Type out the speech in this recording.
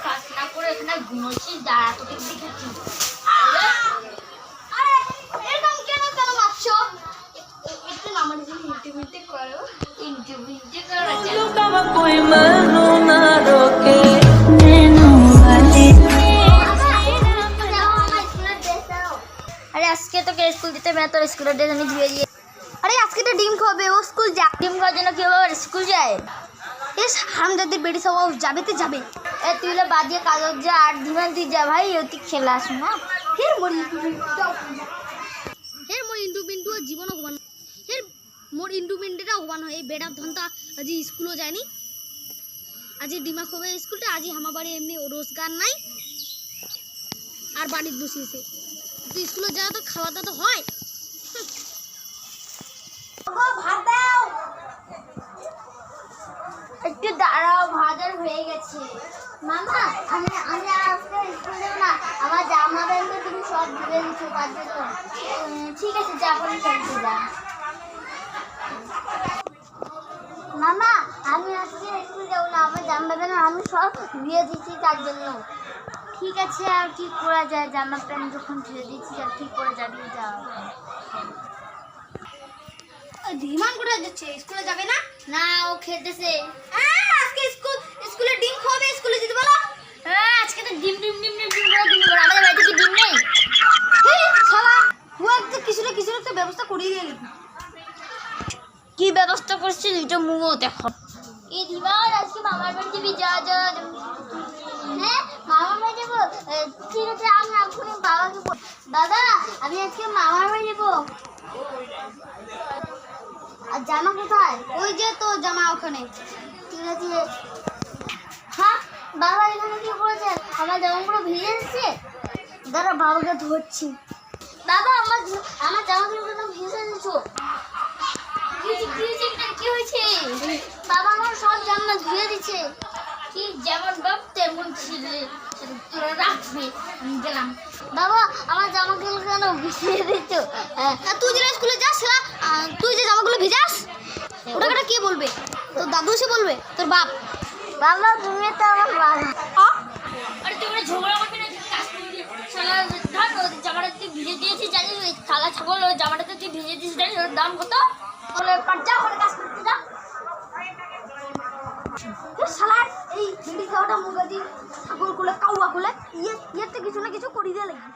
কাজ না করে এখানে ঘুমোচ্ছিস, দাঁড়া তোকে দেখাচ্ছি। এরকম কেন কেন মারছো? একটু আমার জন্য ইন্টিমিটি করো, ইন্টিমিটি করো। আরে আজকে তোকে স্কুল দিতে হবে, তোর স্কুলের ড্রেস আমি ধুয়ে দিয়ে। আরে আজকে তো ডিম খাবে, ও স্কুল যা। ডিম খাওয়ার জন্য কেউ আবার স্কুল যায়? এস হারামজাদের বেড়ি সব যাবে তো যাবে। এ তুই হলো বাদিয়ে কাগজ যা আর দিমান তুই যা ভাই, তুই খেলা আসুন না। ফের মোর ইন্টু বিন্টু জীবন ভগবান, ফের মোর ইন্টু বিন্টুটা ভগবান হয়। এই বেড়ার ধনটা আজি স্কুলও যায়নি, আজি ডিমা খাবে স্কুলটা। আজি আমার বাড়ি এমনি রোজগার নাই আর বাড়িতে বসিয়েছে। তুই স্কুলে যা তো খাওয়া দাওয়া তো হয়। ভাত দাও, একটু দাঁড়াও, ভাজার হয়ে গেছে। মামা আমি আজকে স্কুল যাব না, আমার জামা প্যান্ট তুমি সব ধুয়ে দিচ্ছো তার জন্য। ঠিক আছে যা করে খেলতে যা। মামা আমি আজকে স্কুল যাব না, আমার জামা প্যান্ট আমি সব ধুয়ে দিচ্ছি তার জন্য। ঠিক আছে আর কি করা যায়, জামা প্যান্ট যখন ধুয়ে দিচ্ছি আর কি করে যাবি যা। ধীমান কোথায় যাচ্ছে, স্কুলে যাবে না? না ও খেতেছে। আজকে স্কুলে ডিম খাবে, স্কুলে যেতে বলো। আজকে তো ডিম ডিম ডিম ডিম ডিম করে ডিম করে। আমাদের বাড়িতে কি ডিম নেই? শালা ও একটা কিছু না কিছু একটা ব্যবস্থা করিয়ে দিলি। কি ব্যবস্থা করছিস এটা মুও দেখো। এই ধীমান আজকে মামার বাড়ি যাবি? যা যা। হ্যাঁ মামার বাড়ি যাবো, ঠিক আছে আমি এখনই বাবাকে বল। দাদা আমি আজকে মামার বাড়ি যাবো। আর জামা কোথায়? ওই যে তো জামা ওখানে। ঠিক আছে। হ্যাঁ বাবা এখানে কি করেছে? আমার জামাগুলো ভিজে যাচ্ছে। দাঁড়া বাবাকে ধরছি। বাবা আমার জামাগুলো ভিজে দিচ্ছো। কি হয়েছে? বাবা আমার সব জামা ধুয়ে দিচ্ছে। কি যেমন বাপ তেমন ছিলে, তোরা রাখবি। গেলাম। বাবা আমার জামাগুলো কেন ভিজিয়ে দিচ্ছ? তুই যে স্কুলে যাস না, তুই যে জামাগুলো ভিজাস ওটা কে বলবে? তোর দাদু এসে বলবে, তোর বাপ। বাবা তুমি তো আমার বাবা। আরে তুই ঝগড়া করবি না, কাজ করবি। শালা ধর জামাটা তুই ভিজে দিয়েছিস জানিস? শালা ছাগল জামাটা তুই ভিজে দিয়েছিস জানিস? ওর দাম কত? বলে পাঁচটা করে কাজ করতে যা। শালা এই বিড়ি খাওয়াটা মুখ দিয়ে ছাগল গুলো কাউয়া গুলো ইয়েতে কিছু না কিছু করি দিয়ে লাগে।